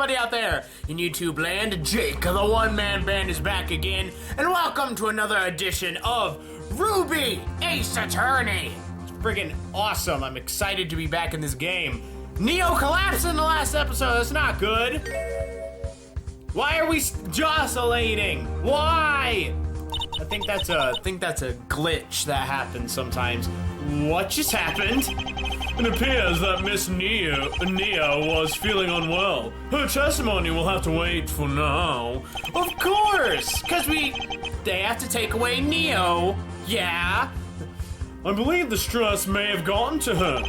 everybody out there in YouTube land? Jake, the one-man band, is back again, and welcome to another edition of RWBY Ace Attorney. It's friggin' awesome. I'm excited to be back in this game. Neo collapsed in the last episode. That's not good. Why are we jostling? Why? I think that's a glitch that happens sometimes. What just happened? It appears that Miss Neo was feeling unwell. Her testimony will have to wait for now. Of course, because they have to take away Neo. Yeah. I believe the stress may have gotten to her.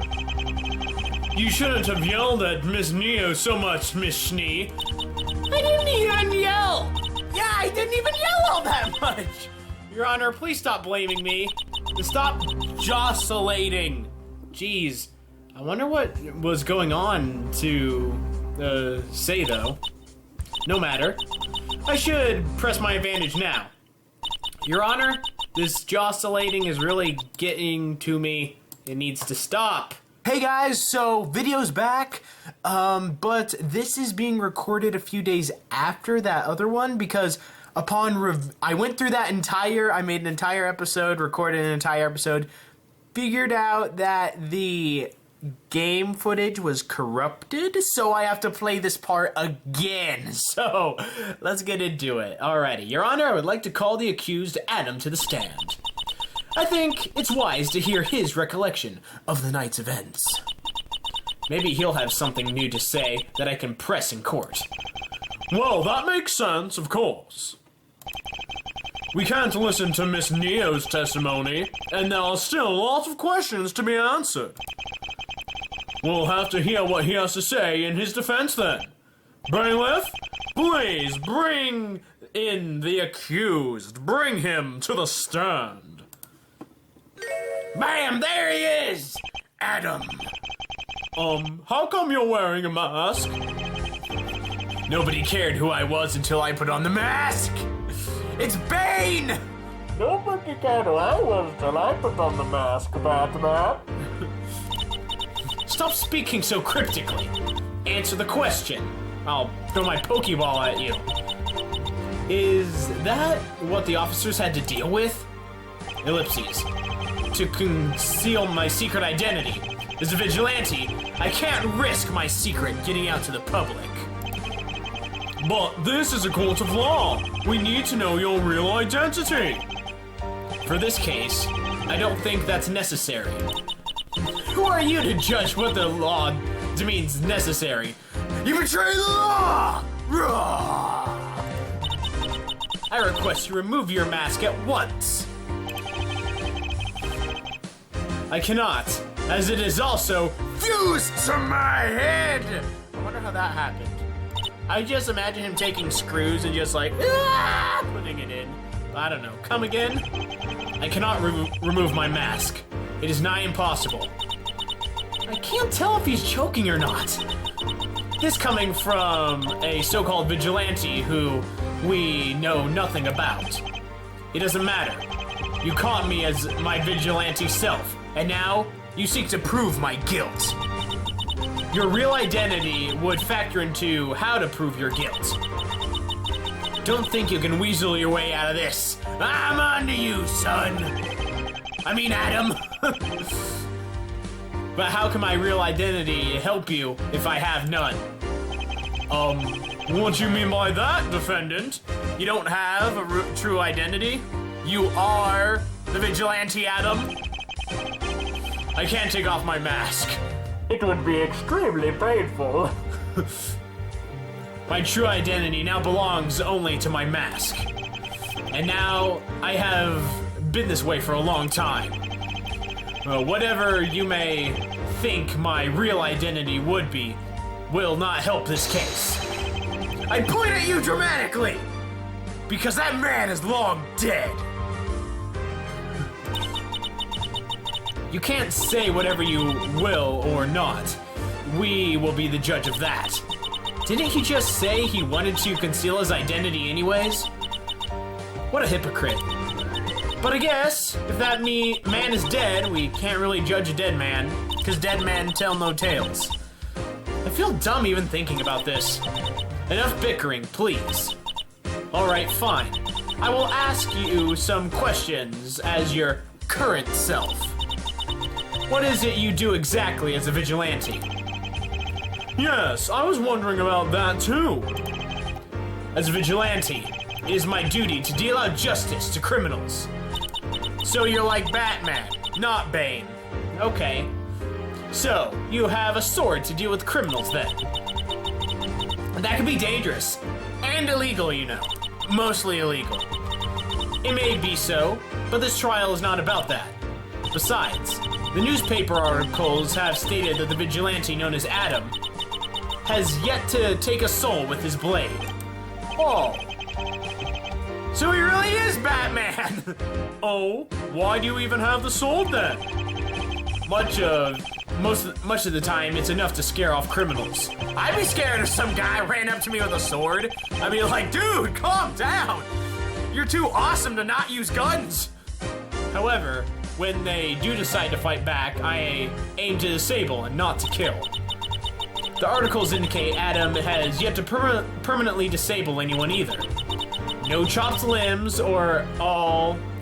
You shouldn't have yelled at Miss Neo so much, Miss Schnee. I didn't even yell. Yeah, I didn't even yell all that much. Your Honor, please stop blaming me. Stop jostling. Jeez. I wonder what was going on to say, though. No matter. I should press my advantage now. Your Honor, this jostling is really getting to me. It needs to stop. Hey guys, so video's back, but this is being recorded a few days after that other one because I went through I made an entire episode, recorded an entire episode, figured out that the game footage was corrupted, so I have to play this part again. So, let's get into it. Alrighty, Your Honor, I would like to call the accused Adam to the stand. I think it's wise to hear his recollection of the night's events. Maybe he'll have something new to say that I can press in court. Well, that makes sense, of course. We can't listen to Miss Neo's testimony, and there are still lots of questions to be answered. We'll have to hear what he has to say in his defense then. Bailiff, please bring in the accused. Bring him to the stand. Bam! There he is! Adam. How come you're wearing a mask? Nobody cared who I was until I put on the mask! It's Bane! Nobody cared who I was until I put on the mask, Batman. Stop speaking so cryptically. Answer the question. I'll throw my Pokeball at you. Is that what the officers had to deal with? Ellipses. To conceal my secret identity. As a vigilante, I can't risk my secret getting out to the public. But this is a court of law. We need to know your real identity. For this case, I don't think that's necessary. Who are you to judge what the law means necessary? You betray the law! I request you remove your mask at once. I cannot, as it is also fused to my head! I wonder how that happened. I just imagine him taking screws and just like, putting it in. I don't know. Come again? I cannot remove my mask. It is nigh impossible. I can't tell if he's joking or not. This coming from a so-called vigilante who we know nothing about. It doesn't matter. You caught me as my vigilante self, and now you seek to prove my guilt. Your real identity would factor into how to prove your guilt. Don't think you can weasel your way out of this. I'm on to you, son. I mean, Adam. But how can my real identity help you if I have none? What do you mean by that, defendant? You don't have a true identity? You are the vigilante, Adam? I can't take off my mask. It would be extremely painful. My true identity now belongs only to my mask. And now I have been this way for a long time. Whatever you may think my real identity would be will not help this case. I point at you dramatically because that man is long dead. You can't say whatever you will or not. We will be the judge of that. Didn't he just say he wanted to conceal his identity anyways? What a hypocrite. But I guess, if that man is dead, we can't really judge a dead man, because dead men tell no tales. I feel dumb even thinking about this. enough bickering, please. Alright, fine. I will ask you some questions as your current self. What is it you do exactly as a vigilante? Yes, I was wondering about that too. As a vigilante, it is my duty to deal out justice to criminals. So you're like Batman, not Bane. Okay. So, you have a sword to deal with criminals then. That can be dangerous. And illegal, you know. Mostly illegal. It may be so, but this trial is not about that. Besides, the newspaper articles have stated that the vigilante known as Adam has yet to take a soul with his blade. Oh. So he really is Batman! Oh, why do you even have the sword then? Much of the time, it's enough to scare off criminals. I'd be scared if some guy ran up to me with a sword. I'd be like, dude, calm down. You're too awesome to not use guns. However, when they do decide to fight back, I aim to disable and not to kill. The articles indicate Adam has yet to permanently disable anyone either. No chopped limbs or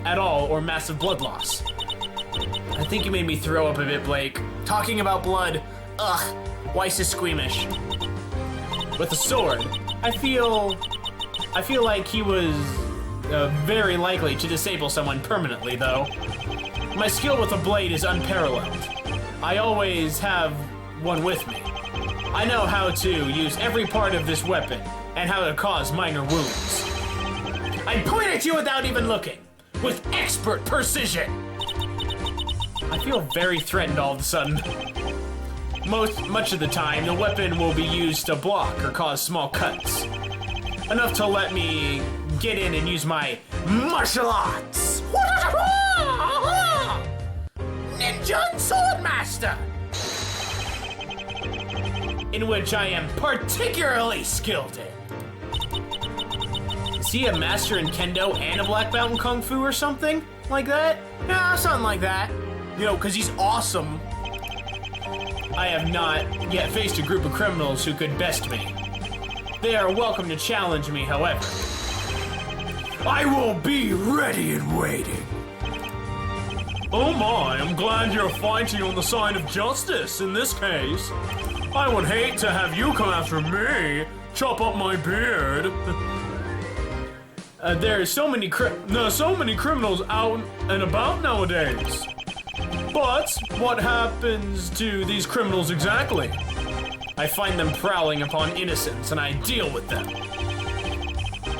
massive blood loss. I think you made me throw up a bit, Blake. Talking about blood, ugh, why so squeamish? With a sword, I feel like he was very likely to disable someone permanently, though. My skill with a blade is unparalleled. I always have one with me. I know how to use every part of this weapon and how to cause minor wounds. I point at you without even looking, with expert precision. I feel very threatened all of a sudden. Much of the time, the weapon will be used to block or cause small cuts. Enough to let me get in and use my martial arts. Ninja and Sword Master! In which I am particularly skilled in. Is he a master in Kendo and a black belt in Kung Fu or something? Like that? Yeah, something like that. You know, because he's awesome. I have not yet faced a group of criminals who could best me. They are welcome to challenge me, however. I will be ready and waiting. Oh my, I'm glad you're fighting on the side of justice in this case. I would hate to have you come after me, chop up my beard. There's so many criminals out and about nowadays. But what happens to these criminals exactly? I find them prowling upon innocents and I deal with them.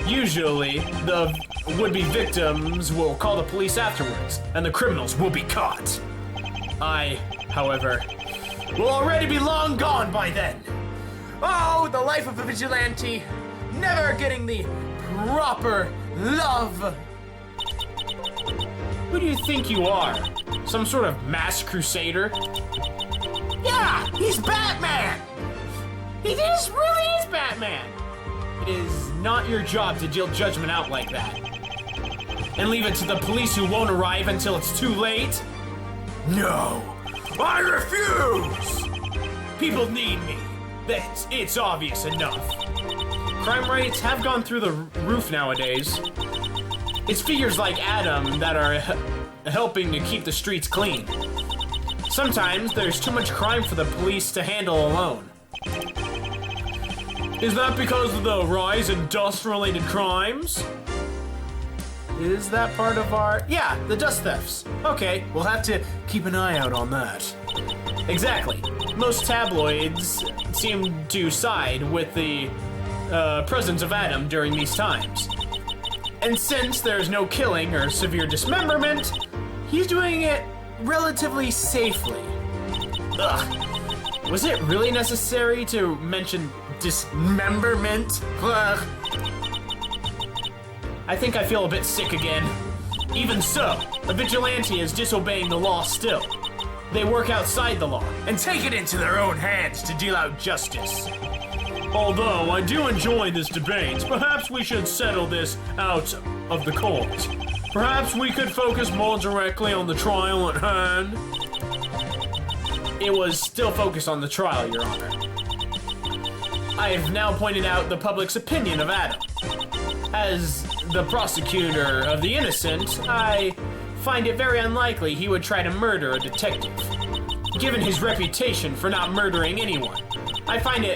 Usually, the would-be victims will call the police afterwards, and the criminals will be caught. I, however, will already be long gone by then. Oh, the life of a vigilante, never getting the proper love. Who do you think you are? Some sort of mass crusader? Yeah, he's Batman! He really is Batman! It is not your job to deal judgment out like that. And leave it to the police who won't arrive until it's too late? No, I refuse! People need me. It's obvious enough. Crime rates have gone through the roof nowadays. It's figures like Adam that are helping to keep the streets clean. Sometimes there's too much crime for the police to handle alone. Is that because of the rise in dust-related crimes? Is that part of our... Yeah, the dust thefts. Okay, we'll have to keep an eye out on that. Exactly. Most tabloids seem to side with the presence of Adam during these times. And since there's no killing or severe dismemberment, he's doing it relatively safely. Ugh. Was it really necessary to mention dismemberment? Ugh. I think I feel a bit sick again. Even so, a vigilante is disobeying the law still. They work outside the law and take it into their own hands to deal out justice. Although I do enjoy this debate, perhaps we should settle this out of the court. Perhaps we could focus more directly on the trial at hand. It was still focused on the trial, Your Honor. I have now pointed out the public's opinion of Adam. As the prosecutor of the innocent, I find it very unlikely he would try to murder a detective. Given his reputation for not murdering anyone, I find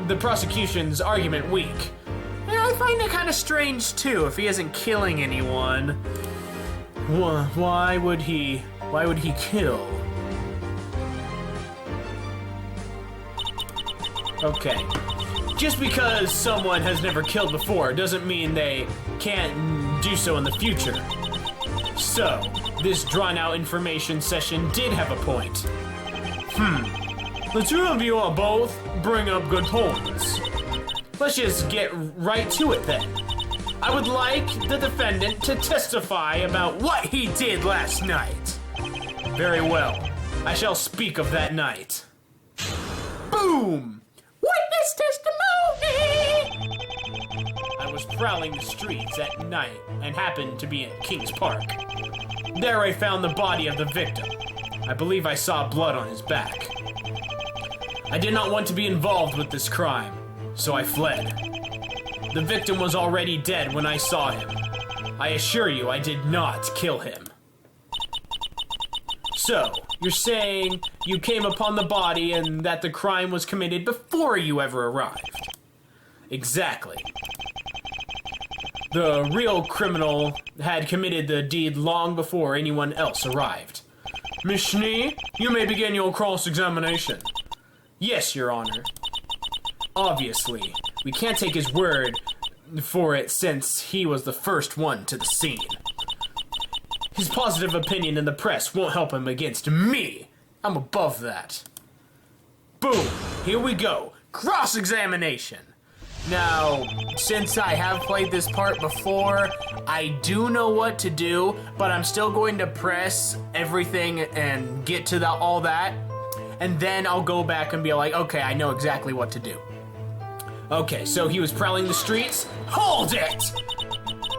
the prosecution's argument weak. And I find it kind of strange too, if he isn't killing anyone. Why would he kill? Okay. Just because someone has never killed before doesn't mean they can't do so in the future. So, this drawn-out information session did have a point. The two of you are both bring up good points. Let's just get right to it then. I would like the defendant to testify about what he did last night. Very well. I shall speak of that night. Boom! Witness testimony! I was prowling the streets at night and happened to be in Kings Park. There I found the body of the victim. I believe I saw blood on his back. I did not want to be involved with this crime, so I fled. The victim was already dead when I saw him. I assure you I did not kill him. So, you're saying you came upon the body and that the crime was committed before you ever arrived? Exactly. The real criminal had committed the deed long before anyone else arrived. Miss Schnee, you may begin your cross-examination. Yes, Your Honor. Obviously, we can't take his word for it since he was the first one to the scene. His positive opinion in the press won't help him against me. I'm above that. Boom! Here we go. Cross-examination. Now, since I have played this part before, I do know what to do, but I'm still going to press everything and get to all that, and then I'll go back and be like, okay, I know exactly what to do. Okay, so he was prowling the streets? Hold it!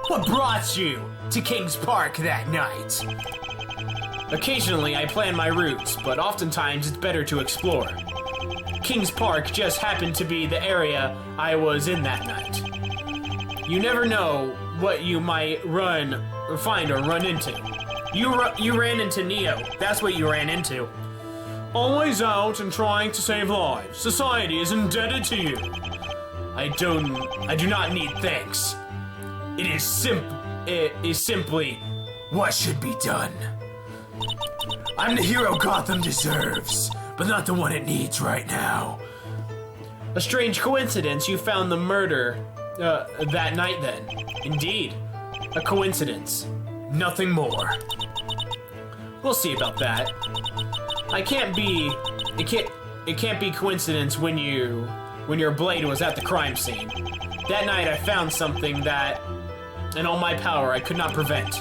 What brought you to Kings Park that night? Occasionally, I plan my routes, but oftentimes it's better to explore. Kings Park just happened to be the area I was in that night. You never know what you might find or run into. You ran into Neo. That's what you ran into. Always out and trying to save lives. Society is indebted to you. I do not need thanks. It is simply what should be done. I'm the hero Gotham deserves, but not the one it needs right now. A strange coincidence you found the murder that night then. Indeed, a coincidence. Nothing more. We'll see about that. It can't be coincidence when your blade was at the crime scene. That night I found something that, in all my power, I could not prevent.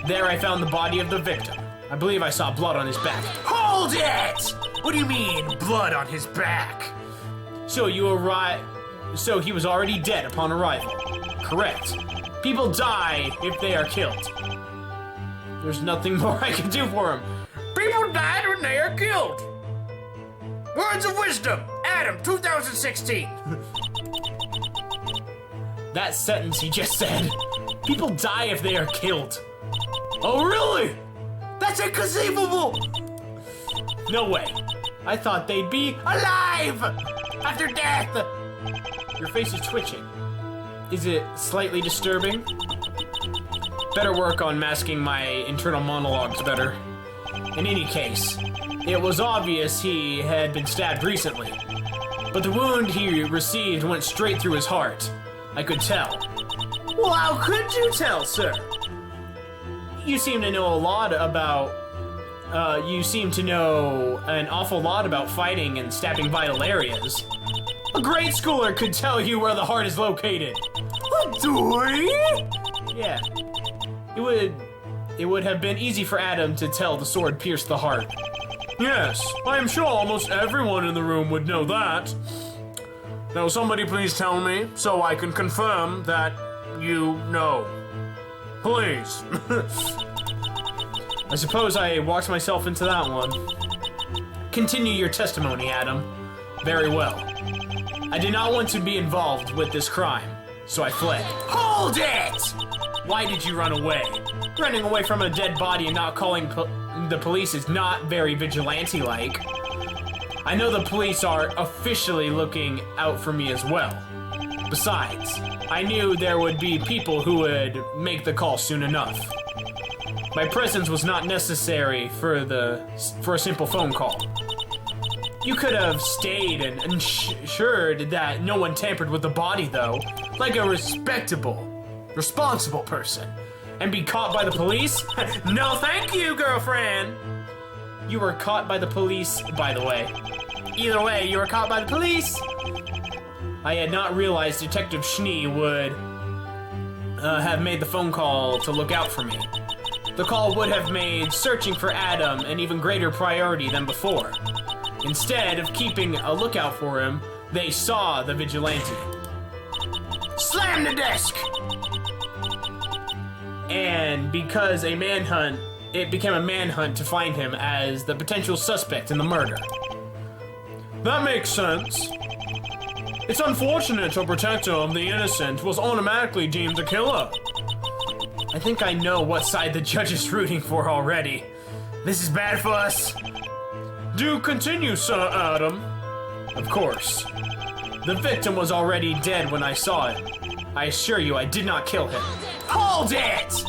There I found the body of the victim. I believe I saw blood on his back. Hold it! What do you mean, blood on his back? So he was already dead upon arrival. Correct. People die if they are killed. There's nothing more I can do for him. People died when they are killed. Words of wisdom, Adam, 2016. That sentence he just said. People die if they are killed. Oh, really? That's inconceivable! No way. I thought they'd be alive after death. Your face is twitching. Is it slightly disturbing? Better work on masking my internal monologues better. In any case, it was obvious he had been stabbed recently, but the wound he received went straight through his heart. I could tell. Well, how could you tell, sir? You seem to know an awful lot about fighting and stabbing vital areas. A grade schooler could tell you where the heart is located. A dory? Yeah. It would have been easy for Adam to tell the sword pierced the heart. Yes, I am sure almost everyone in the room would know that. Now somebody please tell me so I can confirm that you know. Please. I suppose I walked myself into that one. Continue your testimony, Adam. Very well. I did not want to be involved with this crime, so I fled. Hold it! Why did you run away? Running away from a dead body and not calling the police is not very vigilante-like. I know the police are officially looking out for me as well. Besides, I knew there would be people who would make the call soon enough. My presence was not necessary for a simple phone call. You could have stayed and ensured that no one tampered with the body, though, like a respectable, responsible person, and be caught by the police? No thank you, girlfriend! You were caught by the police, by the way. Either way, you were caught by the police! I had not realized Detective Schnee would have made the phone call to look out for me. The call would have made searching for Adam an even greater priority than before. Instead of keeping a lookout for him, they saw the vigilante. Slam the desk! And because it became a manhunt to find him as the potential suspect in the murder. That makes sense. It's unfortunate a protector of the innocent was automatically deemed a killer. I think I know what side the judge is rooting for already. This is bad for us. Do continue, Sir Adam. Of course. The victim was already dead when I saw him. I assure you I did not kill him. Hold it!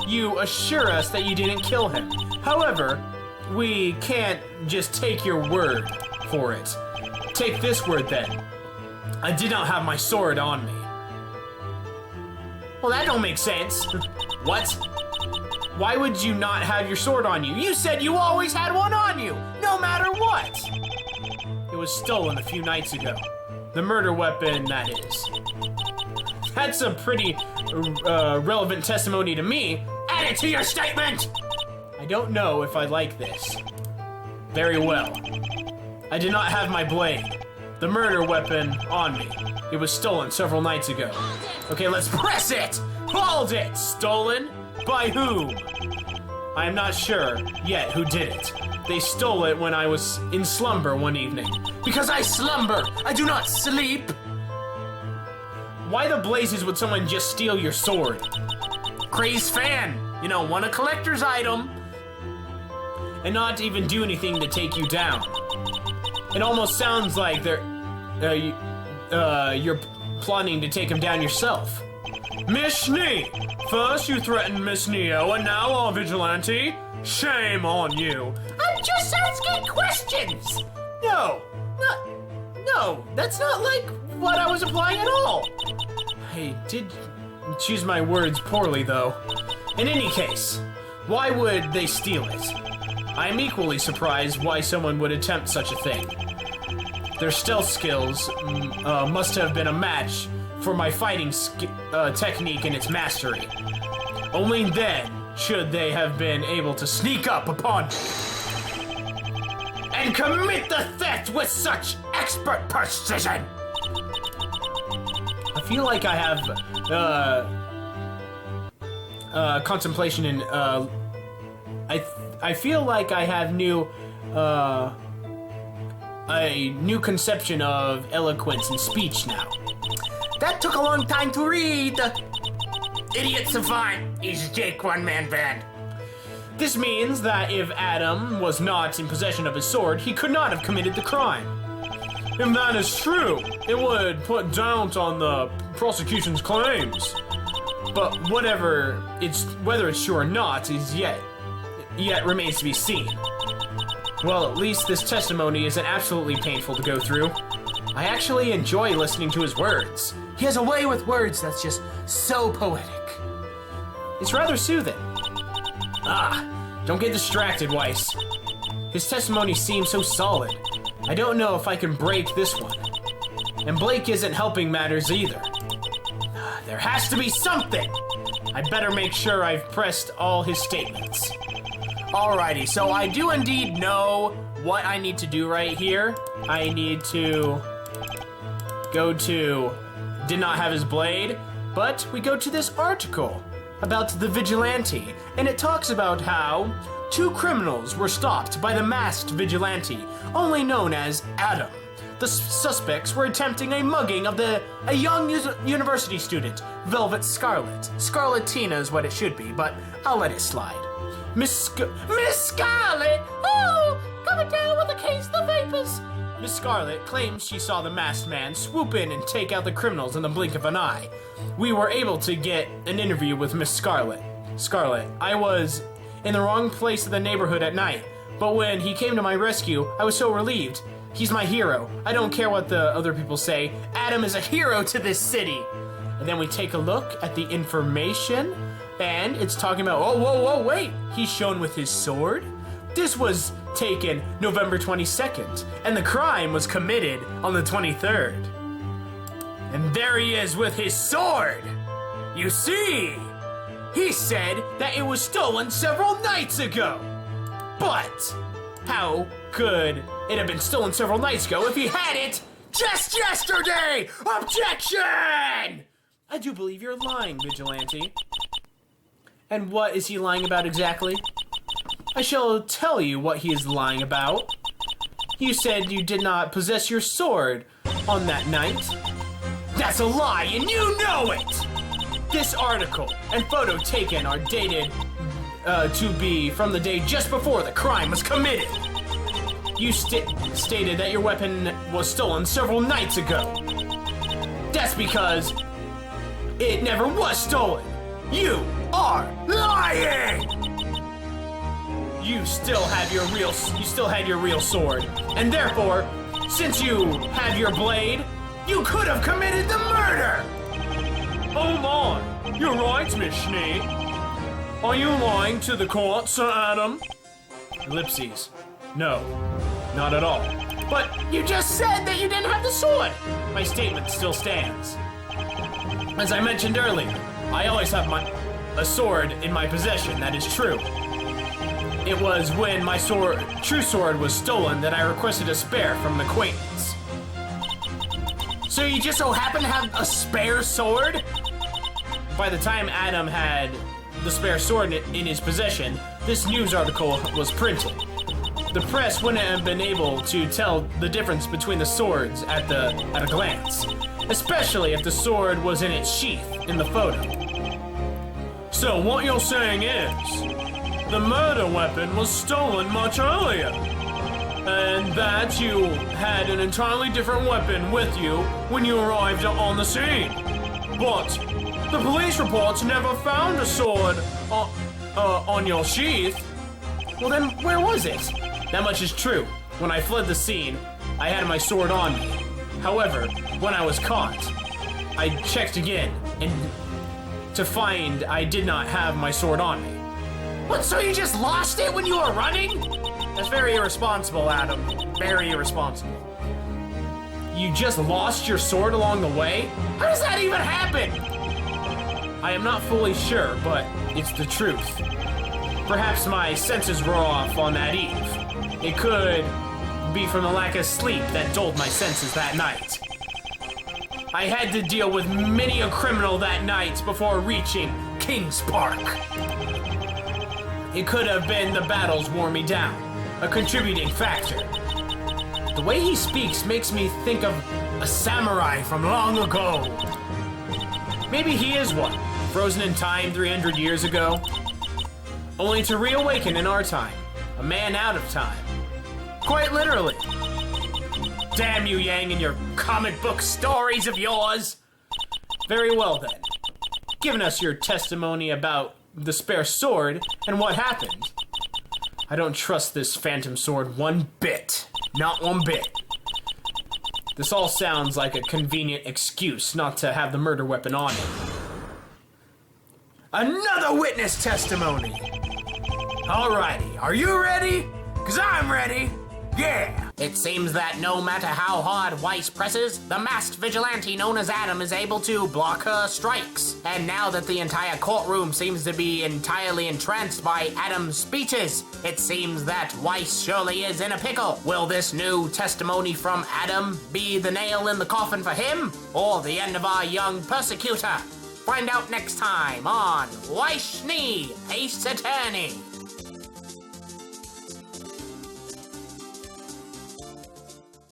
You assure us that you didn't kill him. However, we can't just take your word for it. Take this word then. I did not have my sword on me. Well, that don't make sense. What? Why would you not have your sword on you? You said you always had one on you, no matter what. It was stolen a few nights ago. The murder weapon, that is. That's a pretty relevant testimony to me. Add it to your statement! I don't know if I like this. Very well. I did not have my blade, the murder weapon, on me. It was stolen several nights ago. Okay, let's press it! Hold it! Stolen? By whom? I am not sure yet who did it. They stole it when I was in slumber one evening. Because I slumber! I do not sleep! Why the blazes would someone just steal your sword? Crazed fan! You know, want a collector's item. And not even do anything to take you down. It almost sounds like you're plotting to take him down yourself. Miss Schnee! First you threatened Miss Neo, and now our vigilante? Shame on you. I'm just asking questions! No, that's not like what I was implying at all. I did choose my words poorly, though. In any case, why would they steal it? I am equally surprised why someone would attempt such a thing. Their stealth skills must have been a match for my fighting technique and its mastery. Only then should they have been able to sneak up upon me and commit the theft with such expert precision. I feel like I have contemplation and I feel like I have a new conception of eloquence and speech now. That took a long time to read. Idiot savant is JAC OneManBand. This means that if Adam was not in possession of his sword, he could not have committed the crime. If that is true, it would put doubt on the prosecution's claims. But whether it's true or not is yet remains to be seen. Well, at least this testimony isn't absolutely painful to go through. I actually enjoy listening to his words. He has a way with words that's just so poetic. It's rather soothing. Don't get distracted, Weiss. His testimony seems so solid. I don't know if I can break this one. And Blake isn't helping matters either. There has to be something! I better make sure I've pressed all his statements. Alrighty, so I do indeed know what I need to do right here. I need to go to did not have his blade, but we go to this article about the vigilante, and it talks about how 2 criminals were stopped by the masked vigilante, only known as Adam. The suspects were attempting a mugging of a young university student, Velvet Scarlet. Scarletina is what it should be, but I'll let it slide. Miss Scarlet! Oh, coming down with a case of the vapors! Miss Scarlet claims she saw the masked man swoop in and take out the criminals in the blink of an eye. We were able to get an interview with Miss Scarlet. Scarlet, I was in the wrong place of the neighborhood at night, but when he came to my rescue, I was so relieved. He's my hero. I don't care what the other people say. Adam is a hero to this city. And then we take a look at the information, and it's talking about, whoa, wait. He's shown with his sword? This was taken November 22nd, and the crime was committed on the 23rd. And there he is with his sword. You see, he said that it was stolen several nights ago. But how could it have been stolen several nights ago if he had it just yesterday? Objection! I do believe you're lying, Vigilante. And what is he lying about exactly? I shall tell you what he is lying about. You said you did not possess your sword on that night. That's a lie, and you know it! This article and photo taken are dated to be from the day just before the crime was committed. You stated that your weapon was stolen several nights ago. That's because it never was stolen. You are lying! You still had your real sword, and therefore, since you have your blade, you could have committed the murder! Oh my, you're right, Miss Schnee. Are you lying to the court, Sir Adam? Ellipses. No, not at all. But you just said that you didn't have the sword! My statement still stands. As I mentioned earlier, I always have a sword in my possession, that is true. It was when my true sword was stolen that I requested a spare from an acquaintance. So you just so happen to have a spare sword? By the time Adam had the spare sword in his possession, this news article was printed. The press wouldn't have been able to tell the difference between the swords at a glance, especially if the sword was in its sheath in the photo. So what you're saying is, the murder weapon was stolen much earlier, and that you had an entirely different weapon with you when you arrived on the scene. But the police reports never found a sword on your sheath. Well then, where was it? That much is true. When I fled the scene, I had my sword on me. However, when I was caught, I checked again, and to find I did not have my sword on me. What, so you just lost it when you were running? That's very irresponsible, Adam. Very irresponsible. You just lost your sword along the way? How does that even happen? I am not fully sure, but it's the truth. Perhaps my senses were off on that eve. It could be from the lack of sleep that dulled my senses that night. I had to deal with many a criminal that night before reaching Kings Park. It could have been the battles wore me down, a contributing factor. The way he speaks makes me think of a samurai from long ago. Maybe he is one, frozen in time 300 years ago, only to reawaken in our time, a man out of time. Quite literally. Damn you, Yang, and your comic book stories of yours! Very well then. Giving us your testimony about the spare sword and what happened. I don't trust this phantom sword one bit. Not one bit. This all sounds like a convenient excuse not to have the murder weapon on it. Another witness testimony! Alrighty, are you ready? 'Cause I'm ready! Yeah! It seems that no matter how hard Weiss presses, the masked vigilante known as Adam is able to block her strikes. And now that the entire courtroom seems to be entirely entranced by Adam's speeches, it seems that Weiss surely is in a pickle. Will this new testimony from Adam be the nail in the coffin for him, or the end of our young persecutor? Find out next time on Weiss Schnee, Ace Attorney.